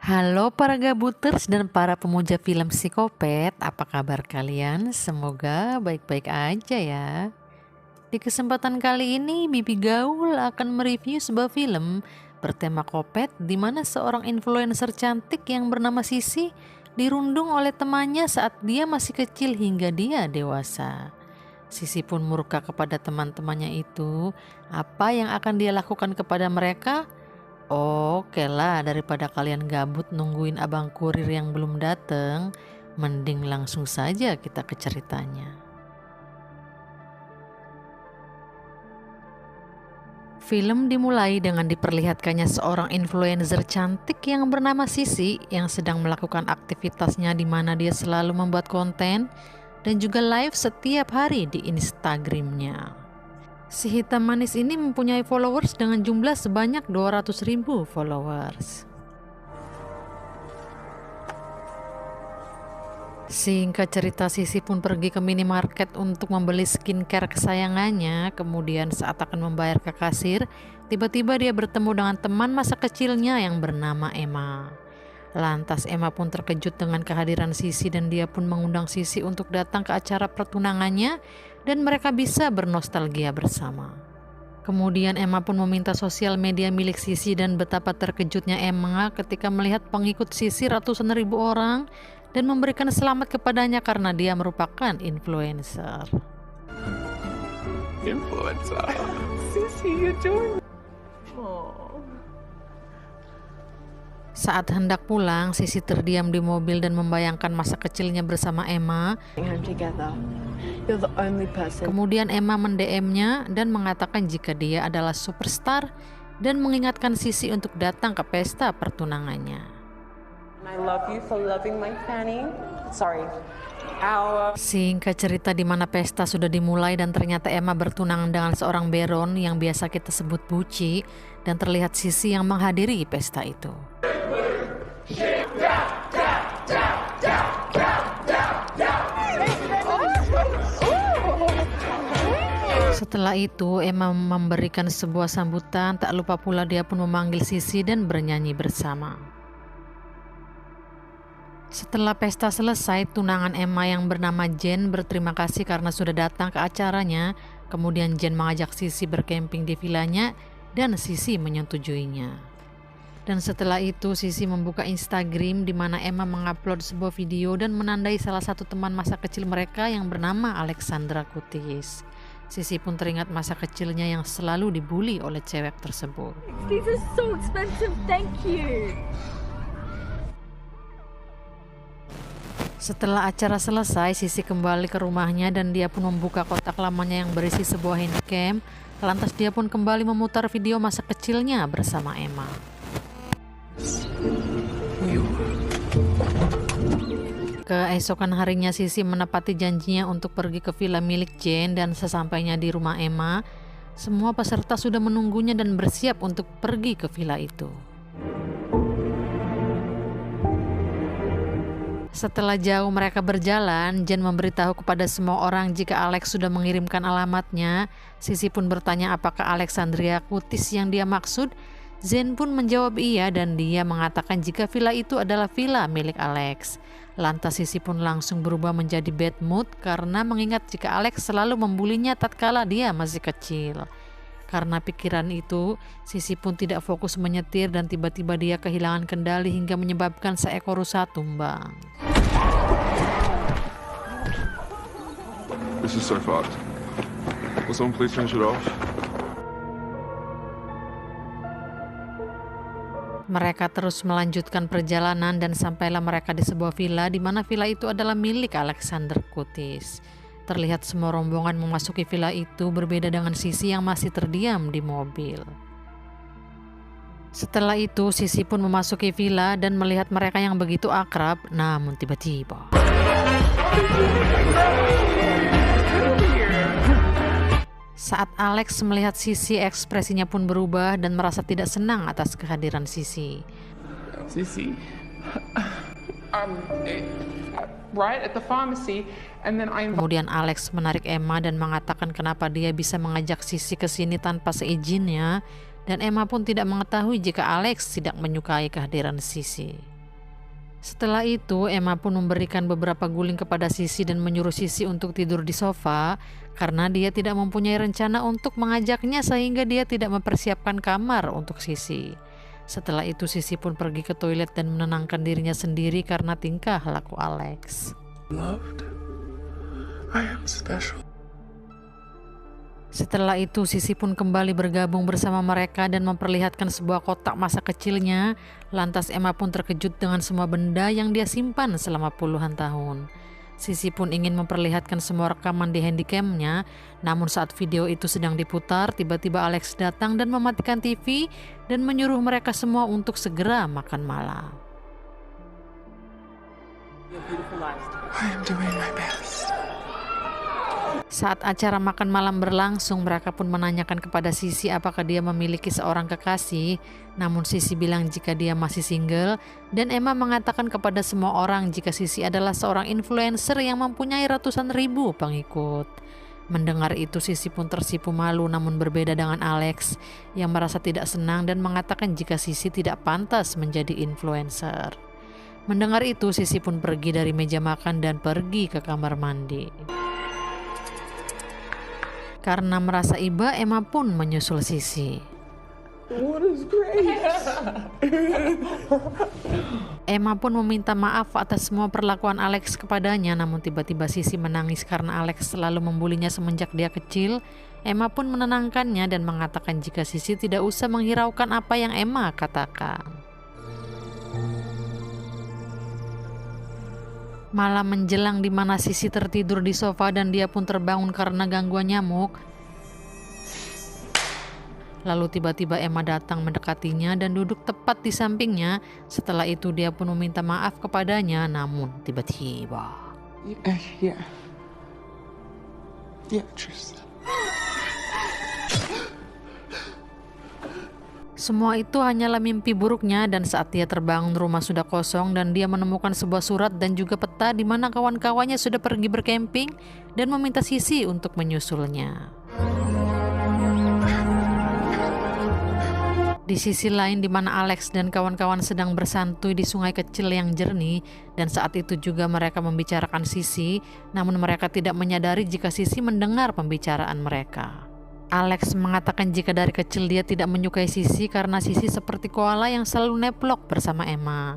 Halo para gabuters dan para pemuja film psikopat, apa kabar kalian? Semoga baik-baik aja ya. Di kesempatan kali ini, Bibi Gaul akan mereview sebuah film bertema kopet di mana seorang influencer cantik yang bernama Sisi dirundung oleh temannya saat dia masih kecil hingga dia dewasa. Sisi pun murka kepada teman-temannya itu. Apa yang akan dia lakukan kepada mereka? Oke lah, daripada kalian gabut nungguin abang kurir yang belum dateng, mending langsung saja kita ke ceritanya. Film dimulai dengan diperlihatkannya seorang influencer cantik yang bernama Sisi yang sedang melakukan aktivitasnya di mana dia selalu membuat konten dan juga live setiap hari di Instagramnya. Si hitam manis ini mempunyai followers dengan jumlah sebanyak 200.000 followers. Singkat cerita, Sisi pun pergi ke minimarket untuk membeli skincare kesayangannya. Kemudian saat akan membayar ke kasir, tiba-tiba dia bertemu dengan teman masa kecilnya yang bernama Emma. Lantas Emma pun terkejut dengan kehadiran Sisi dan dia pun mengundang Sisi untuk datang ke acara pertunangannya dan mereka bisa bernostalgia bersama. Kemudian Emma pun meminta sosial media milik Sisi dan betapa terkejutnya Emma ketika melihat pengikut Sisi ratusan ribu orang dan memberikan selamat kepadanya karena dia merupakan influencer. Influencer. Sissy, you doing? Oh. Saat hendak pulang, Sisi terdiam di mobil dan membayangkan masa kecilnya bersama Emma. Home together. You're the only person. Kemudian Emma mend-DM-nya dan mengatakan jika dia adalah superstar dan mengingatkan Sisi untuk datang ke pesta pertunangannya. I love you for loving my Fanny. Sorry. Our Singkat cerita di mana pesta sudah dimulai dan ternyata Emma bertunangan dengan seorang Baron yang biasa kita sebut Buci dan terlihat Sisi yang menghadiri pesta itu. Setelah itu Emma memberikan sebuah sambutan, tak lupa pula dia pun memanggil Sisi dan bernyanyi bersama. Setelah pesta selesai, tunangan Emma yang bernama Jen berterima kasih karena sudah datang ke acaranya. Kemudian Jen mengajak Sisi berkemping di vilanya dan Sisi menyetujuinya. Dan setelah itu Sisi membuka Instagram di mana Emma mengupload sebuah video dan menandai salah satu teman masa kecil mereka yang bernama Alexandra Kutis. Sisi pun teringat masa kecilnya yang selalu dibully oleh cewek tersebut. These are so expensive, thank you. Setelah acara selesai, Sisi kembali ke rumahnya dan dia pun membuka kotak lamanya yang berisi sebuah handycam. Lantas dia pun kembali memutar video masa kecilnya bersama Emma. Keesokan harinya Sisi menepati janjinya untuk pergi ke villa milik Jen dan sesampainya di rumah Emma, semua peserta sudah menunggunya dan bersiap untuk pergi ke villa itu. Setelah jauh mereka berjalan, Jen memberitahu kepada semua orang jika Alex sudah mengirimkan alamatnya. Sisi pun bertanya apakah Alexandria Kutis yang dia maksud. Jen pun menjawab iya dan dia mengatakan jika villa itu adalah villa milik Alex. Lantas Sisi pun langsung berubah menjadi bad mood karena mengingat jika Alex selalu membulinya tatkala dia masih kecil. Karena pikiran itu, Sisi pun tidak fokus menyetir dan tiba-tiba dia kehilangan kendali hingga menyebabkan seekor rusa tumbang. This is so fucked. Will someone please finish it off? Mereka terus melanjutkan perjalanan dan sampailah mereka di sebuah villa di mana villa itu adalah milik Alexander Kutis. Terlihat semua rombongan memasuki villa itu berbeda dengan Sisi yang masih terdiam di mobil. Setelah itu Sisi pun memasuki villa dan melihat mereka yang begitu akrab, namun tiba-tiba saat Alex melihat Sisi, ekspresinya pun berubah dan merasa tidak senang atas kehadiran Sisi. Sissy. Right at the pharmacy, and then I Kemudian Alex menarik Emma dan mengatakan kenapa dia bisa mengajak Sisi ke sini tanpa seizinnya, dan Emma pun tidak mengetahui jika Alex tidak menyukai kehadiran Sisi. Setelah itu, Emma pun memberikan beberapa guling kepada Sissy dan menyuruh Sissy untuk tidur di sofa karena dia tidak mempunyai rencana untuk mengajaknya sehingga dia tidak mempersiapkan kamar untuk Sissy. Setelah itu Sissy pun pergi ke toilet dan menenangkan dirinya sendiri karena tingkah laku Alex. Loved. I am special. Setelah itu Sissy pun kembali bergabung bersama mereka dan memperlihatkan sebuah kotak masa kecilnya. Lantas Emma pun terkejut dengan semua benda yang dia simpan selama puluhan tahun. Sissy pun ingin memperlihatkan semua rekaman di handycamnya, namun saat video itu sedang diputar, tiba-tiba Alex datang dan mematikan TV dan menyuruh mereka semua untuk segera makan malam. Your beautiful lives. I am doing my best. Saat acara makan malam berlangsung, mereka pun menanyakan kepada Sissy apakah dia memiliki seorang kekasih. Namun Sissy bilang jika dia masih single, dan Emma mengatakan kepada semua orang jika Sissy adalah seorang influencer yang mempunyai ratusan ribu pengikut. Mendengar itu Sissy pun tersipu malu, namun berbeda dengan Alex yang merasa tidak senang dan mengatakan jika Sissy tidak pantas menjadi influencer. Mendengar itu Sissy pun pergi dari meja makan dan pergi ke kamar mandi. Karena merasa iba, Emma pun menyusul Sissy. What is great? Emma pun meminta maaf atas semua perlakuan Alex kepadanya, namun tiba-tiba Sissy menangis karena Alex selalu membulinya semenjak dia kecil. Emma pun menenangkannya dan mengatakan jika Sissy tidak usah menghiraukan apa yang Emma katakan. Malam menjelang di mana Sissy tertidur di sofa dan dia pun terbangun karena gangguan nyamuk. Lalu tiba-tiba Emma datang mendekatinya dan duduk tepat di sampingnya. Setelah itu dia pun meminta maaf kepadanya, namun tiba-tiba. Yeah. Yeah, Tristan. Semua itu hanyalah mimpi buruknya dan saat dia terbangun rumah sudah kosong dan dia menemukan sebuah surat dan juga peta di mana kawan-kawannya sudah pergi berkemping dan meminta Sissy untuk menyusulnya. Di sisi lain di mana Alex dan kawan-kawan sedang bersantui di sungai kecil yang jernih dan saat itu juga mereka membicarakan Sissy, namun mereka tidak menyadari jika Sissy mendengar pembicaraan mereka. Alex mengatakan jika dari kecil dia tidak menyukai Sissy karena Sissy seperti koala yang selalu neplok bersama Emma.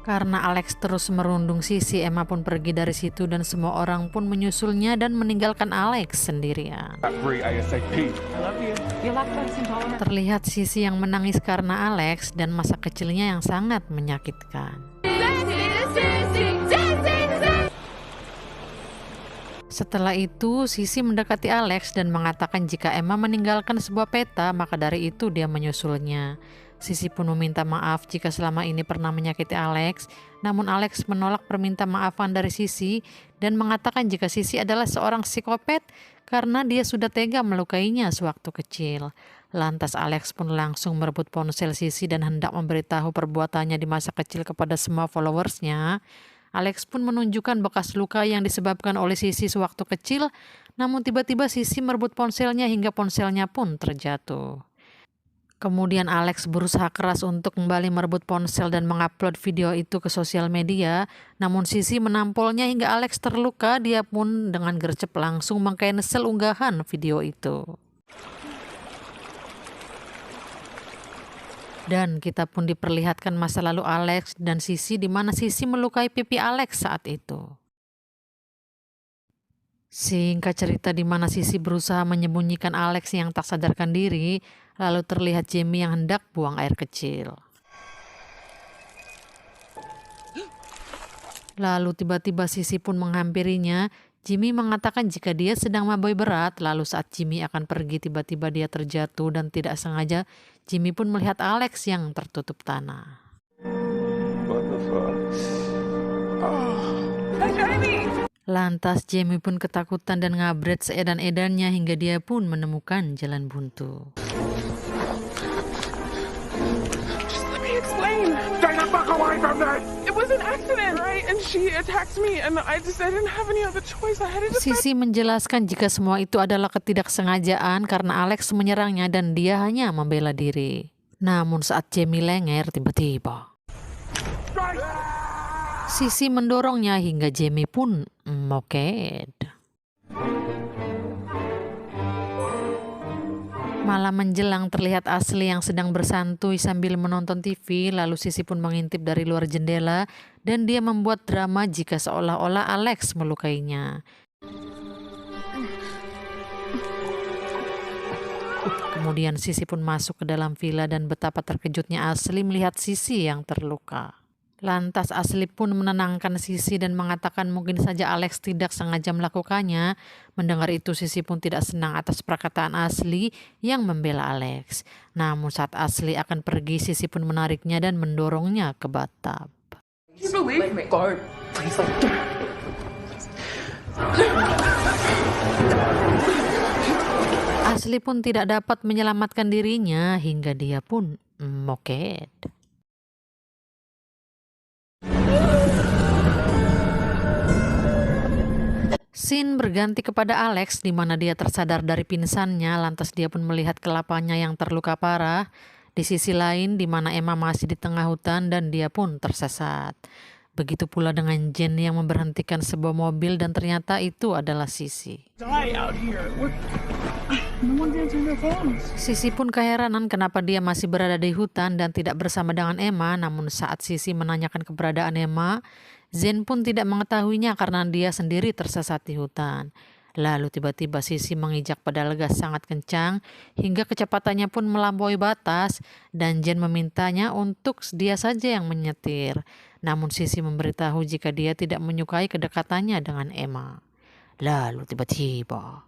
Karena Alex terus merundung Sissy, Emma pun pergi dari situ dan semua orang pun menyusulnya dan meninggalkan Alex sendirian. Free ASAP. I love you. You're lactose intolerant. Terlihat Sissy yang menangis karena Alex dan masa kecilnya yang sangat menyakitkan. Setelah itu, Sissy mendekati Alex dan mengatakan jika Emma meninggalkan sebuah peta, maka dari itu dia menyusulnya. Sissy pun meminta maaf jika selama ini pernah menyakiti Alex, namun Alex menolak permintaan maafan dari Sissy dan mengatakan jika Sissy adalah seorang psikopat karena dia sudah tega melukainya sewaktu kecil. Lantas Alex pun langsung merebut ponsel Sissy dan hendak memberitahu perbuatannya di masa kecil kepada semua followersnya. Alex pun menunjukkan bekas luka yang disebabkan oleh Sissy sewaktu kecil, namun tiba-tiba Sissy merebut ponselnya hingga ponselnya pun terjatuh. Kemudian Alex berusaha keras untuk kembali merebut ponsel dan mengupload video itu ke sosial media, namun Sissy menampolnya hingga Alex terluka. Dia pun dengan gercep langsung meng-cancel unggahan video itu. Dan kita pun diperlihatkan masa lalu Alex dan Sissy di mana Sissy melukai pipi Alex saat itu. Singkat cerita di mana Sissy berusaha menyembunyikan Alex yang tak sadarkan diri, lalu terlihat Jamie yang hendak buang air kecil. Lalu tiba-tiba Sissy pun menghampirinya. Jimmy mengatakan jika dia sedang mabuk berat, lalu saat Jimmy akan pergi tiba-tiba dia terjatuh dan tidak sengaja Jimmy pun melihat Alex yang tertutup tanah. What the fuck? Lantas Jamie pun ketakutan dan ngabret seedan-edannya hingga dia pun menemukan jalan buntu. Just let me explain. Stay the fuck away from me! It was an accident, right? And she attacked me and I didn't have any other choice. I had to defend. Sissy menjelaskan jika semua itu adalah ketidaksengajaan karena Alex menyerangnya dan dia hanya membela diri. Namun saat Jamie lengser tiba-tiba. Sisi mendorongnya hingga Jamie pun moket. Malam menjelang terlihat Ashley yang sedang bersantuy sambil menonton TV, lalu Sisi pun mengintip dari luar jendela dan dia membuat drama jika seolah-olah Alex melukainya. Kemudian Sisi pun masuk ke dalam villa dan betapa terkejutnya Ashley melihat Sisi yang terluka. Lantas Ashley pun menenangkan Sisi dan mengatakan mungkin saja Alex tidak sengaja melakukannya. Mendengar itu Sisi pun tidak senang atas perkataan Ashley yang membela Alex. Namun saat Ashley akan pergi, Sisi pun menariknya dan mendorongnya ke bathtub. You believe me? Guard, please, like, don't. Ashley pun tidak dapat menyelamatkan dirinya hingga dia pun moket. Scene berganti kepada Alex di mana dia tersadar dari pingsannya, lantas dia pun melihat kelapanya yang terluka parah. Di sisi lain di mana Emma masih di tengah hutan dan dia pun tersesat. Begitu pula dengan Jen yang memberhentikan sebuah mobil dan ternyata itu adalah Sisi. Sisi pun keheranan kenapa dia masih berada di hutan dan tidak bersama dengan Emma, namun saat Sisi menanyakan keberadaan Emma, Zen pun tidak mengetahuinya karena dia sendiri tersesat di hutan. Lalu tiba-tiba Sisi menginjak pedal gas sangat kencang hingga kecepatannya pun melampaui batas dan Jen memintanya untuk dia saja yang menyetir. Namun Sisi memberitahu jika dia tidak menyukai kedekatannya dengan Emma. Lalu tiba-tiba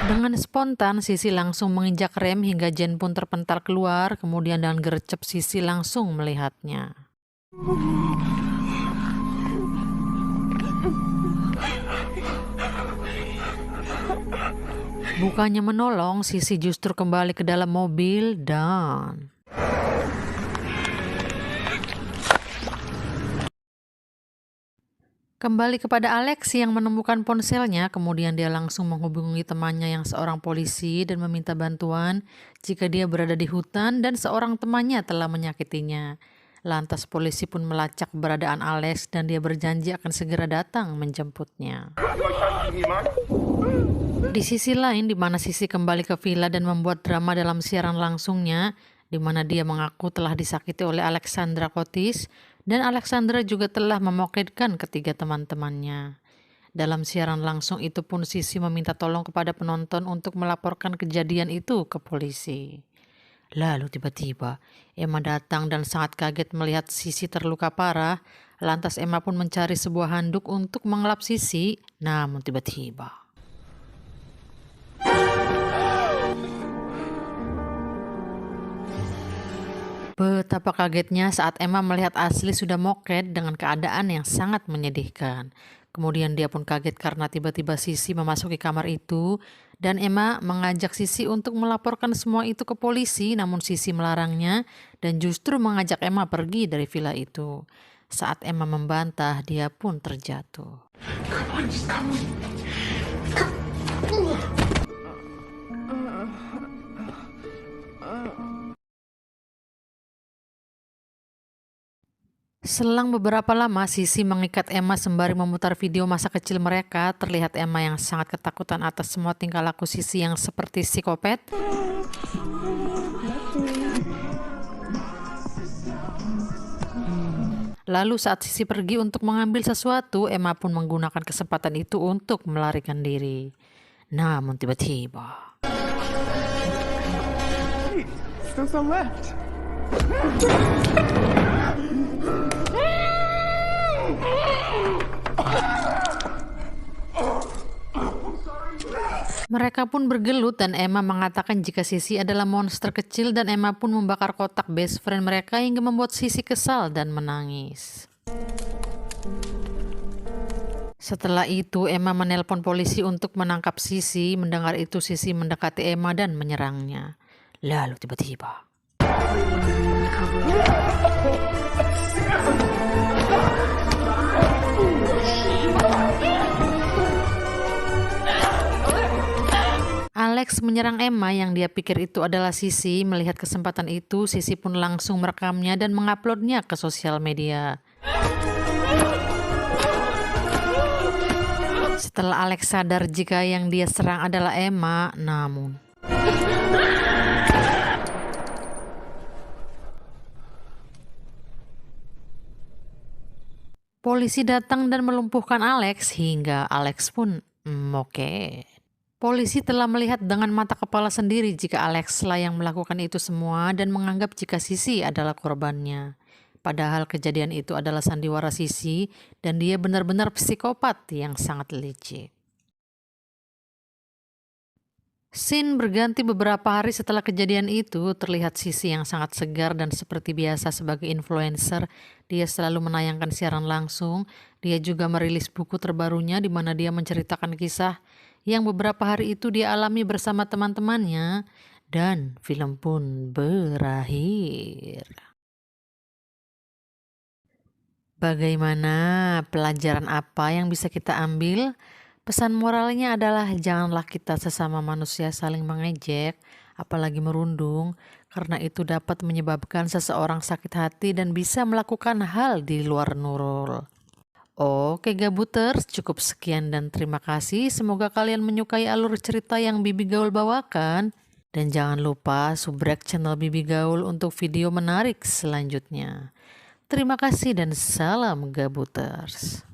dengan spontan Sisi langsung menginjak rem hingga Jen pun terpental keluar. Kemudian dengan gercep Sisi langsung melihatnya. Bukannya menolong, Sisi justru kembali ke dalam mobil dan kembali kepada Alex yang menemukan ponselnya. Kemudian dia langsung menghubungi temannya yang seorang polisi dan meminta bantuan jika dia berada di hutan dan seorang temannya telah menyakitinya. Lantas polisi pun melacak keberadaan Alex dan dia berjanji akan segera datang menjemputnya. Di sisi lain di mana Sisi kembali ke villa dan membuat drama dalam siaran langsungnya, di mana dia mengaku telah disakiti oleh Alexandra Cotis dan Alexandra juga telah memoketkan ketiga teman-temannya. Dalam siaran langsung itu pun Sisi meminta tolong kepada penonton untuk melaporkan kejadian itu ke polisi. Lalu tiba-tiba Emma datang dan sangat kaget melihat Sisi terluka parah. Lantas Emma pun mencari sebuah handuk untuk mengelap Sisi. Namun tiba-tiba betapa kagetnya saat Emma melihat Ashley sudah moket dengan keadaan yang sangat menyedihkan. Kemudian dia pun kaget karena tiba-tiba Sisi memasuki kamar itu dan Emma mengajak Sisi untuk melaporkan semua itu ke polisi, namun Sisi melarangnya dan justru mengajak Emma pergi dari villa itu. Saat Emma membantah, dia pun terjatuh. Selang beberapa lama, Sisi mengikat Emma sembari memutar video masa kecil mereka. Terlihat Emma yang sangat ketakutan atas semua tingkah laku Sisi yang seperti psikopat. Lalu saat Sisi pergi untuk mengambil sesuatu, Emma pun menggunakan kesempatan itu untuk melarikan diri. Namun tiba-tiba Still some left. mereka pun bergelut dan Emma mengatakan jika Sisi adalah monster kecil dan Emma pun membakar kotak best friend mereka hingga membuat Sisi kesal dan menangis. Setelah itu Emma menelpon polisi untuk menangkap Sisi. Mendengar itu Sisi mendekati Emma dan menyerangnya. Lalu tiba-tiba Alex menyerang Emma yang dia pikir itu adalah Sissy. Melihat kesempatan itu, Sissy pun langsung merekamnya dan menguploadnya ke sosial media. Setelah Alex sadar jika yang dia serang adalah Emma, namun polisi datang dan melumpuhkan Alex hingga Alex pun oke. Polisi telah melihat dengan mata kepala sendiri jika Alex lah yang melakukan itu semua dan menganggap jika Sissy adalah korbannya. Padahal kejadian itu adalah sandiwara Sissy dan dia benar-benar psikopat yang sangat licik. Scene berganti beberapa hari setelah kejadian itu, terlihat Sissy yang sangat segar dan seperti biasa sebagai influencer, dia selalu menayangkan siaran langsung. Dia juga merilis buku terbarunya di mana dia menceritakan kisah yang beberapa hari itu dia alami bersama teman-temannya, dan film pun berakhir. Bagaimana, pelajaran apa yang bisa kita ambil? Pesan moralnya adalah janganlah kita sesama manusia saling mengejek, apalagi merundung, karena itu dapat menyebabkan seseorang sakit hati dan bisa melakukan hal di luar nurul. Oke Gabuters, cukup sekian dan terima kasih. Semoga kalian menyukai alur cerita yang Bibi Gaul bawakan. Dan jangan lupa subrek channel Bibi Gaul untuk video menarik selanjutnya. Terima kasih dan salam Gabuters.